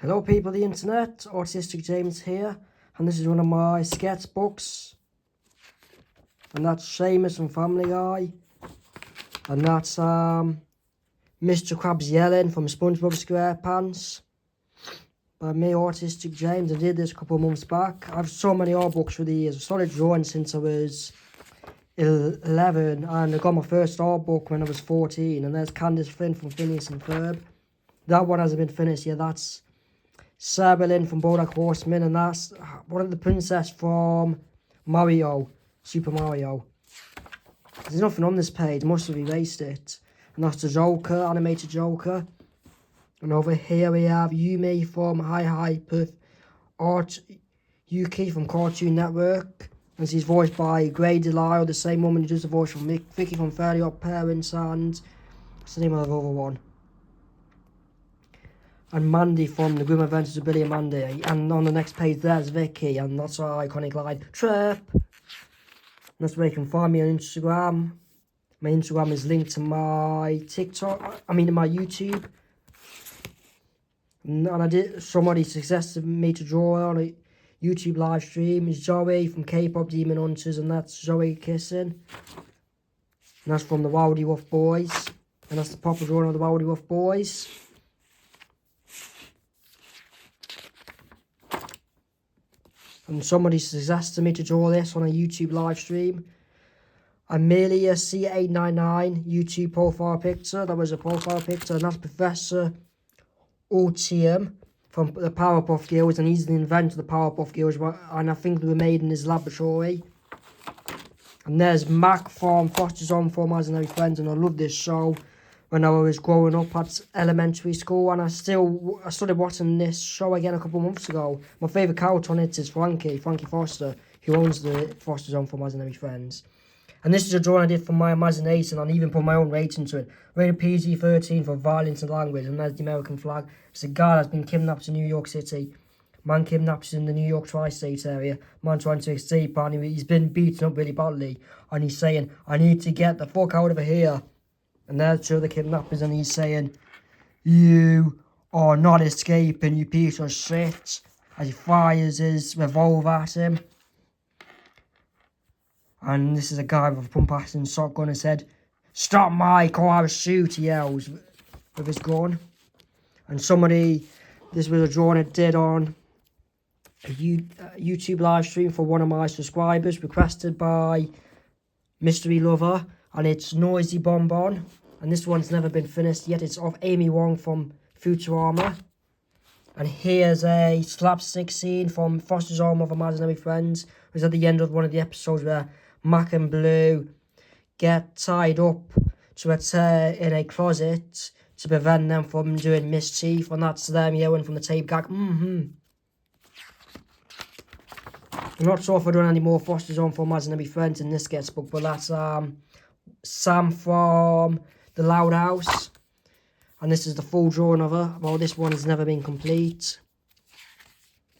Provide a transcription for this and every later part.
Hello people of the internet, Autistic James here, and this is one of my sketchbooks, and that's Seamus from Family Guy, and that's Mr. Krabs Yelling from SpongeBob SquarePants, by me, Autistic James. I did this a couple of months back. I've so many art books for the years. I've started drawing since I was 11, and I got my first art book when I was 14, and there's Candice Flynn from Phineas and Ferb. That one hasn't been finished yet. That's Sarah Lynn from BoJack Horseman, and that's one of the princess from Mario, Super Mario. There's nothing on this page, must have erased it. And that's the Joker, animated Joker. And over here we have Yumi from Hi Perth Art Yuki from Cartoon Network. And she's voiced by Grey Delisle, the same woman who does the voice from Vicky from Fairly Odd Parents, and what's the name of the other one? And Mandy from The Grim Adventures of Billy and Mandy. And on the next page there's Vicky, and that's our iconic line, Trip! And that's where you can find me on Instagram. My Instagram is linked to my my YouTube. And somebody suggested me to draw on a YouTube live stream. Is Joey from K-Pop Demon Hunters, and that's Zoe kissing. And that's from the Rowdy Rough Boys. And that's the proper drawing of the Rowdy Rough Boys. And somebody suggested me to draw this on a YouTube live stream. Amelia C899 YouTube profile picture. That was a profile picture, and that's Professor Otium from the Powerpuff Girls, and he's the inventor of the Powerpuff Girls, and I think they were made in his laboratory. And there's Mac from Foster's Home for Imaginary Friends, and I love this show when I was growing up at elementary school, and I started watching this show again a couple of months ago. My favourite character on it is Frankie Foster, who owns the Foster's Home for Imaginary Friends. And this is a drawing I did from my imagination, and I even put my own rating to it. Rated PG-13 for violence and language, and there's the American flag. It's a guy that's been kidnapped in New York City. Man kidnapped in the New York tri-state area. Man trying to escape, and he's been beaten up really badly. And he's saying, I need to get the fuck out of here. And there's two of the kidnappers, and he's saying, you are not escaping, you piece of shit. As he fires his revolver at him. And this is a guy with a pump-action shotgun and said, stop Mike or I'll shoot, he yells with his gun. And this was a drawing I did on a YouTube live stream for one of my subscribers, requested by Mystery Lover, and it's Noisy Bonbon. And this one's never been finished yet. It's of Amy Wong from Futurama. And here's a slapstick scene from Foster's Home of Imaginary Friends. It was at the end of one of the episodes where Mac and Blue get tied up to in a closet to prevent them from doing mischief. And that's them yelling from the tape gag, I'm not sure if I've done any more Foster's Home for Imaginary Friends in this sketchbook, but that's Sam from The Loud House. And this is the full drawing of her. Well, this one has never been complete.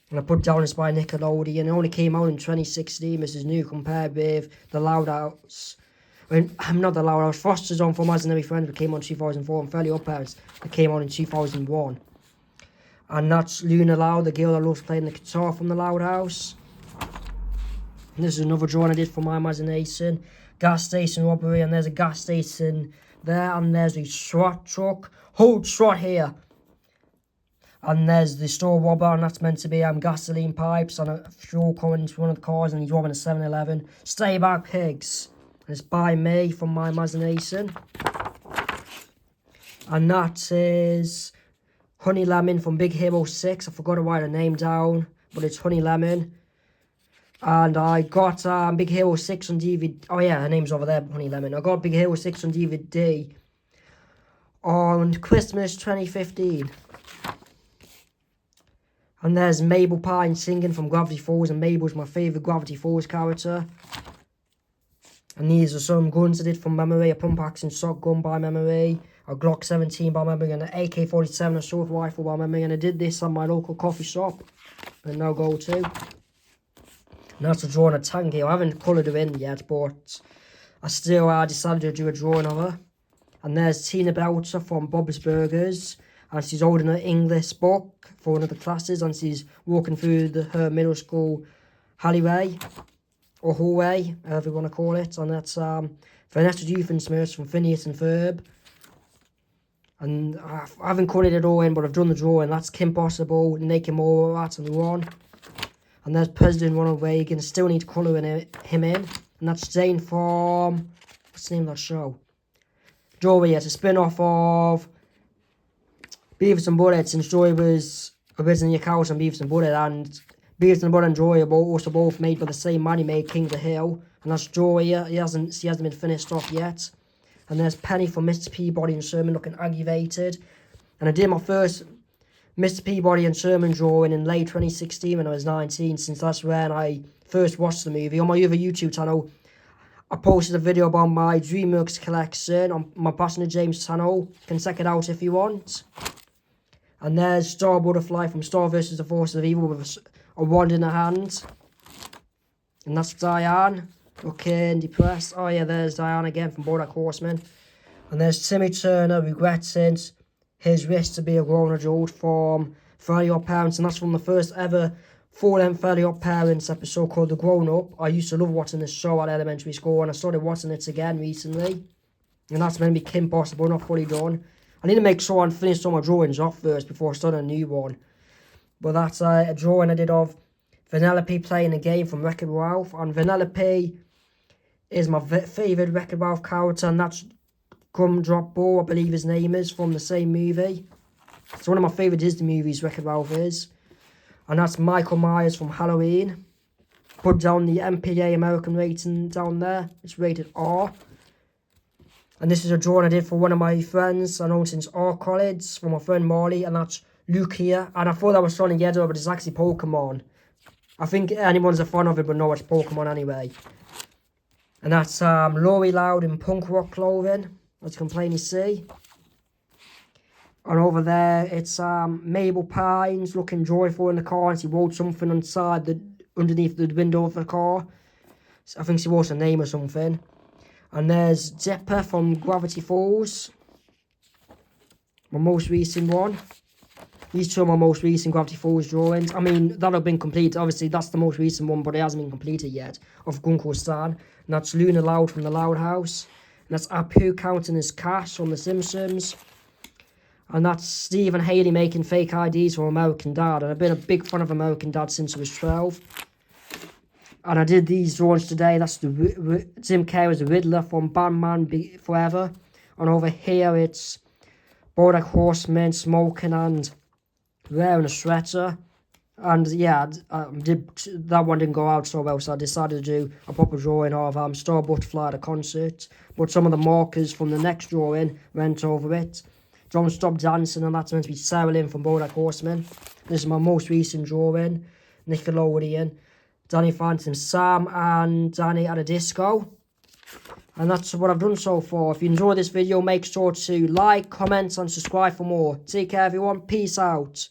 And I put down it's by Nickelodeon. It only came out in 2016. This is new compared with The Loud House. I'm not The Loud House. Foster's Home for Imaginary Friends, that came out in 2004. And Fairly Odd Parents, that came out in 2001. And that's Luna Loud, the girl that loves playing the guitar from The Loud House. And this is another drawing I did for my imagination. Gas station robbery, and there's a gas station there, and there's a SWAT truck. Hold SWAT here. And there's the store robber, and that's meant to be gasoline pipes and a fuel coming into one of the cars, and he's robbing a 7-Eleven. Stay back, pigs. And it's by me from my imagination. And that is Honey Lemon from Big Hero 6. I forgot to write her name down, but it's Honey Lemon. And I got Big Hero 6 on DVD. Oh yeah, her name's over there, Honey Lemon. I got Big Hero 6 on DVD on Christmas 2015. And there's Mabel Pine singing from Gravity Falls, and Mabel's my favourite Gravity Falls character. And these are some guns I did from memory: a pump-action shotgun by memory, a Glock 17 by memory, and an AK-47 assault rifle by memory. And I did this at my local coffee shop and now go to. And that's a drawing of Tangy. I haven't coloured her in yet, but I still decided to do a drawing of her. And there's Tina Belcher from Bob's Burgers. and she's holding an English book for one of the classes, and she's walking through her middle school alleyway, or hallway, however you want to call it. And that's Vanessa Doofenshmirtz from Phineas and Ferb. And I haven't colored it all in, but I've done the drawing. That's Kim Possible, Nick Morat, and Ron. And there's President Ronald Reagan. Still need to colour him in. And that's Jane from... what's the name of that show? Joey. It's a spin-off of Beavis and Butthead, since Joey was originally a cow on Beavis and Butthead. And Beavis and Butthead and Joey are also both made by the same man who made King of the Hill. And that's Joey. She hasn't been finished off yet. And there's Penny from Mr. Peabody and Sherman looking aggravated. And I did my first Mr. Peabody and Sherman drawing in late 2016 when I was 19, since that's when I first watched the movie. On my other YouTube channel, I posted a video about my DreamWorks collection on my Passenger James channel. You can check it out if you want. And there's Star Butterfly from Star vs. the Forces of Evil with a wand in her hand. And that's Diane, looking depressed. Oh yeah, there's Diane again from BoJack Horseman. And there's Timmy Turner regretting his wish to be a grown adult from Fairly Odd Parents. And that's from the first ever full-length Fairly Odd Parents episode called The Grown Up. I used to love watching this show at elementary school, and I started watching it again recently. And that's meant to be Kim Possible, not fully done. I need to make sure I finish all my drawings off first before starting a new one. But that's a drawing I did of Vanellope playing a game from Wreck-It Ralph. And Vanellope is my favourite Wreck-It Ralph character, and that's Gumdrop Ball, I believe his name is, from the same movie. It's one of my favourite Disney movies, Wreck-It Ralph is. And that's Michael Myers from Halloween. Put down the MPA American rating down there. It's rated R. And this is a drawing I did for one of my friends I know since our college, for my friend Molly, and that's Luke here. And I thought that was Sonic the Hedgehog, but it's actually Pokemon. I think anyone's a fan of it, but no, it's Pokemon anyway. And that's Laurie Loud in punk rock clothing, as you can plainly see. And over there, it's Mabel Pines looking joyful in the car, and she wrote something underneath the window of the car. I think she wrote a name or something. And there's Zepper from Gravity Falls, my most recent one. These two are my most recent Gravity Falls drawings. I mean, that'll have been completed. Obviously, that's the most recent one, but it hasn't been completed yet, of Gunko Stan. And that's Luna Loud from The Loud House. And that's Apu counting his cash from The Simpsons. And that's Steve and Haley making fake IDs for American Dad. And I've been a big fan of American Dad since I was 12. And I did these drawings today. That's Jim Carrey's The Riddler from Batman Forever. And over here it's BoJack Horseman smoking and wearing a sweater. And yeah, that one didn't go out so well, so I decided to do a proper drawing of Star Butterfly at a concert. But some of the markers from the next drawing went over it. Don't Stop Dancing, and that's meant to be Sarah Lynn from BoJack Horseman. This is my most recent drawing, Nickelodeon. Danny Phantom, Sam and Danny at a disco. And that's what I've done so far. If you enjoyed this video, make sure to like, comment and subscribe for more. Take care everyone, peace out.